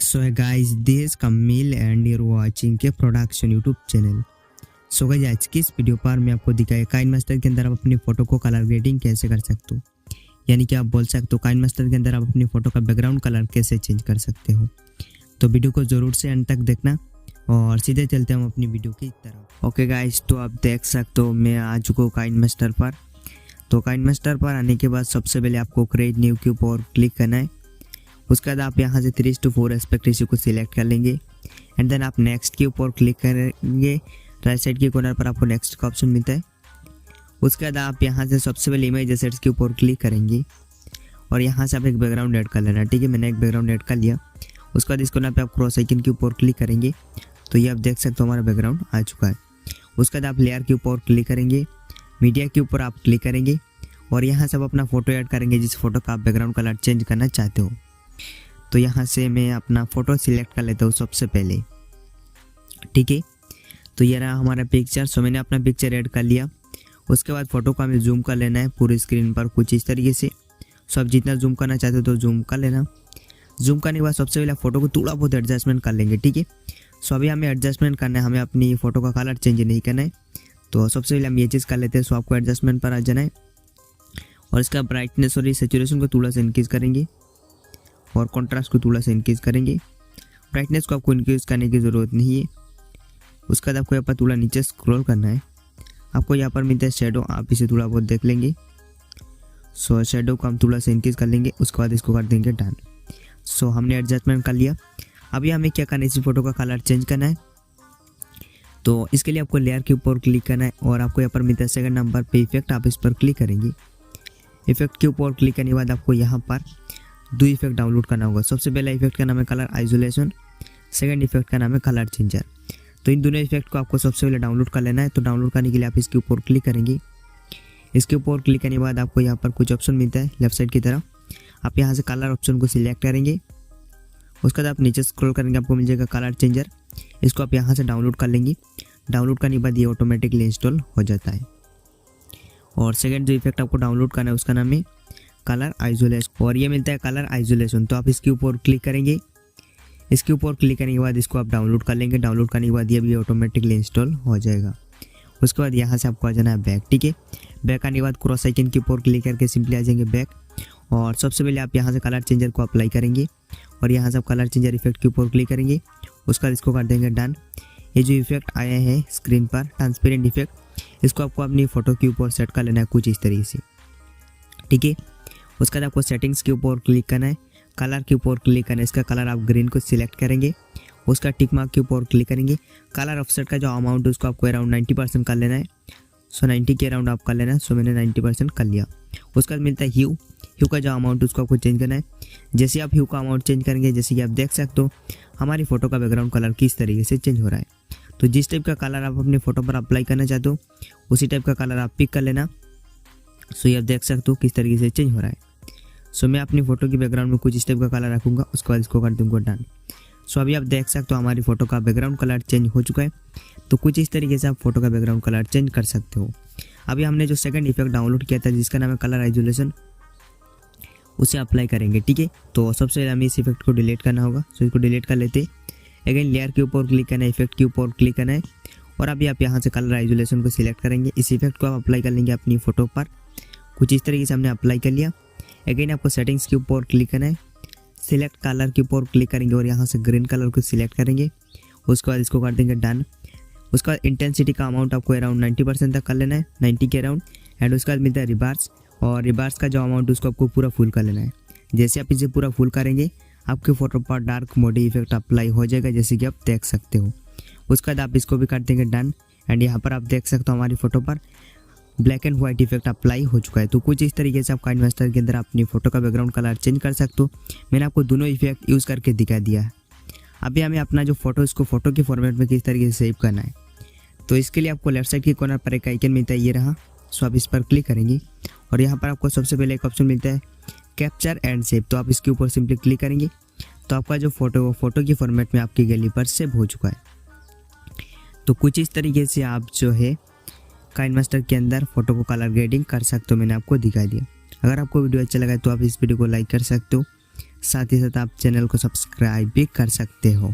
So hey guys, this is Kamil and you're watching के production YouTube channel. So guys आज की इस video पर मैं आपको दिखाया काइनमास्टर के अंदर आप अपनी फ़ोटो को कलर ग्रेडिंग कैसे कर सकते हो, यानी कि आप बोल सकते हो काइनमास्टर के अंदर आप अपनी फ़ोटो का बैकग्राउंड कलर कैसे चेंज कर सकते हो। तो वीडियो को ज़रूर से एंड तक देखना और सीधे चलते हैं हम अपनी वीडियो की तरफ। ओके गाइस, तो आप देख सकते हो मैं आ चुका हूँ काइनमास्टर पर। तो काइनमास्टर पर आने के बाद सबसे पहले आपको क्रिएट न्यू के ऊपर क्लिक करना है। उसके बाद आप यहाँ से 3:4 एस्पेक्ट रेशियो को सिलेक्ट कर लेंगे एंड देन आप नेक्स्ट के ऊपर क्लिक करेंगे। राइट साइड के कॉर्नर पर आपको नेक्स्ट का ऑप्शन मिलता है। उसके बाद आप यहाँ से सबसे पहले इमेज एसेट्स के ऊपर क्लिक करेंगे और यहाँ से आप एक बैकग्राउंड ऐड कर लेना। ठीक है, मैंने एक बैकग्राउंड ऐड कर लिया। उसके बाद इस कॉर्नर पे आप क्रॉस आइकन के ऊपर क्लिक करेंगे तो ये आप देख सकते हो हमारा बैकग्राउंड आ चुका है। उसके बाद आप लेयर के ऊपर क्लिक करेंगे, मीडिया के ऊपर आप क्लिक करेंगे और यहाँ से आप अपना फ़ोटो ऐड करेंगे जिस फोटो का आप बैकग्राउंड कलर चेंज करना चाहते हो। तो यहाँ से मैं अपना फ़ोटो सिलेक्ट कर लेता हूँ सबसे पहले। ठीक है, तो ये रहा हमारा पिक्चर। सो मैंने अपना पिक्चर ऐड कर लिया। उसके बाद फ़ोटो को हमें जूम कर लेना है पूरी स्क्रीन पर कुछ इस तरीके से। सो आप जितना जूम करना चाहते हो तो जूम कर लेना। जूम करने के बाद सबसे पहले फ़ोटो को थोड़ा बहुत एडजस्टमेंट कर लेंगे। ठीक है, सो अभी हमें एडजस्टमेंट करना है, हमें अपनी फ़ोटो का कलर चेंज नहीं करना है। तो सबसे पहले हम ये चीज़ कर लेते हैं। सो आपको एडजस्टमेंट पर आ जाना है और इसका ब्राइटनेस और सैचुरेशन को थोड़ा सा इंक्रीज़ करेंगे और कंट्रास्ट को थोड़ा सा इंक्रीज़ करेंगे। ब्राइटनेस को आपको इंक्रीज़ करने की ज़रूरत नहीं है। उसके बाद आपको यहाँ पर थोड़ा नीचे स्क्रॉल करना है। आपको यहाँ पर मिलता है शेडो, आप इसे थोड़ा बहुत देख लेंगे। सो शेडो को हम थोड़ा सा इंक्रीज़ कर लेंगे। उसके बाद इसको कर देंगे डन। सो हमने एडजस्टमेंट कर लिया। अभी हमें क्या करना है, इसी फोटो का कलर चेंज करना है। तो इसके लिए आपको लेयर के ऊपर क्लिक करना है और आपको यहाँ पर मिलता है सेकंड नंबर पे इफेक्ट, आप इस पर क्लिक करेंगे। इफेक्ट के ऊपर क्लिक करने के बाद आपको यहाँ पर दो इफेक्ट डाउनलोड करना होगा। सबसे पहला इफेक्ट का नाम है कलर आइसोलेशन, सेकंड इफेक्ट का नाम है कलर चेंजर। तो इन दोनों इफेक्ट को आपको सबसे पहले डाउनलोड कर लेना है। तो डाउनलोड करने के लिए आप इसके ऊपर क्लिक करेंगे। इसके ऊपर क्लिक करने के बाद आपको यहाँ पर कुछ ऑप्शन मिलता है लेफ्ट साइड की तरफ। आप यहाँ से कलर ऑप्शन को सिलेक्ट करेंगे। उसके बाद आप नीचे स्क्रॉल करेंगे, आपको मिल जाएगा कलर चेंजर। इसको आप यहाँ से डाउनलोड कर लेंगे। डाउनलोड करने के बाद ये ऑटोमेटिकली इंस्टॉल हो जाता है। और सेकेंड जो इफेक्ट आपको डाउनलोड करना है उसका नाम है कलर आइसोलेशन और ये मिलता है कलर आइसोलेशन। तो आप इसके ऊपर क्लिक करेंगे। इसके ऊपर क्लिक करने के बाद इसको आप डाउनलोड कर लेंगे। डाउनलोड करने के बाद ये भी ऑटोमेटिकली इंस्टॉल हो जाएगा। उसके बाद यहाँ से आपको आ जाना है बैक। ठीक है, बैक आने के बाद क्रॉस आइकन के ऊपर क्लिक करके सिंपली आ जाएंगे बैक। और सबसे पहले आप यहाँ से कलर चेंजर को अप्लाई करेंगे और यहाँ से आप कलर चेंजर इफेक्ट के ऊपर क्लिक करेंगे। उसके बाद इसको कर देंगे डन। ये जो इफेक्ट आया है स्क्रीन पर ट्रांसपेरेंट इफेक्ट, इसको आपको अपनी फ़ोटो के ऊपर सेट कर लेना है कुछ इस तरीके से। ठीक है, उसके बाद आपको सेटिंग्स के ऊपर क्लिक करना है, कलर के ऊपर क्लिक करना है। इसका कलर आप ग्रीन को सिलेक्ट करेंगे। उसका टिक मार्क के ऊपर क्लिक करेंगे। कलर ऑफसेट का जो अमाउंट है उसको आपको अराउंड 90% कर लेना है। सो 90 के अराउंड आप कर लेना है। सो मैंने 90% कर लिया। उसके बाद मिलता है ह्यू का जो अमाउंट है उसको आपको चेंज करना है। जैसे आप ह्यू का अमाउंट चेंज करेंगे, जैसे कि आप देख सकते हो हमारी फ़ोटो का बैकग्राउंड कलर किस तरीके से चेंज हो रहा है। तो जिस टाइप का कलर आप अपने फ़ोटो पर अप्लाई करना चाहते हो उसी टाइप का कलर आप पिक कर लेना। सो ये आप देख सकते हो किस तरीके से चेंज हो रहा है। सो मैं अपनी फ़ोटो की बैकग्राउंड में कुछ इस टाइप का कलर रखूँगा। उसके बाद इसको कर दूँगा डन। सो अभी आप देख सकते हो हमारी फ़ोटो का बैकग्राउंड कलर चेंज हो चुका है। तो कुछ इस तरीके से आप फोटो का बैकग्राउंड कलर चेंज कर सकते हो। अभी हमने जो सेकंड इफेक्ट डाउनलोड किया था जिसका नाम है कलर आइसोलेशन, उसे अप्लाई करेंगे। ठीक है, तो सबसे पहले हमें इस इफेक्ट को डिलीट करना होगा। सो इसको डिलीट कर लेते। अगेन लेयर के ऊपर क्लिक करना है, इफेक्ट के ऊपर क्लिक करना है और अभी आप यहाँ से कलर आइसोलेशन को सिलेक्ट करेंगे। इस इफेक्ट को आप अप्लाई कर लेंगे अपनी फ़ोटो पर। कुछ इस तरीके से हमने अप्लाई कर लिया। अगेन आपको सेटिंग्स के ऊपर क्लिक करना है, सिलेक्ट कलर के ऊपर क्लिक करेंगे और यहाँ से ग्रीन कलर को सिलेक्ट करेंगे। उसके बाद इसको कर देंगे डन। उसके बाद इंटेंसिटी का अमाउंट आपको अराउंड 90% तक कर लेना है, 90 के अराउंड। एंड उसके बाद मिलता है रिबार्स और रिबार्स का जो अमाउंट उसको आपको पूरा फुल कर लेना है। जैसे आप इसे पूरा फुल करेंगे आपके फ़ोटो पर डार्क मोडी इफेक्ट अप्लाई हो जाएगा, जैसे कि आप देख सकते हो। उसके बाद आप इसको भी कर देंगे डन। एंड यहाँ पर आप देख सकते हो हमारी फ़ोटो पर black and white effect apply हो चुका है। तो कुछ इस तरीके से आप काइनमास्टर के अंदर अपनी फ़ोटो का बैकग्राउंड कलर चेंज कर सकते हो। मैंने आपको दोनों इफेक्ट यूज़ करके दिखा दिया है। अभी हमें अपना जो फोटो इसको फ़ोटो के फॉर्मेट में किस तरीके से सेव करना है, तो इसके लिए आपको लेफ्ट साइड के कॉर्नर पर एक आइकन मिलता है, ये रहा। सो आप इस पर क्लिक करेंगे और यहाँ पर आपको सबसे पहले एक ऑप्शन मिलता है कैप्चर एंड सेव। तो आप इसके ऊपर सिंपली क्लिक करेंगे तो आपका जो फोटो है वो फोटो के फॉर्मेट में आपकी गैलरी पर सेव हो चुका है। तो कुछ इस तरीके से आप जो है काइनमास्टर के अंदर फोटो को कलर ग्रेडिंग कर सकते हो। मैंने आपको दिखा दिया। अगर आपको वीडियो अच्छा लगा तो आप इस वीडियो को लाइक कर सकते हो, साथ ही साथ आप चैनल को सब्सक्राइब भी कर सकते हो।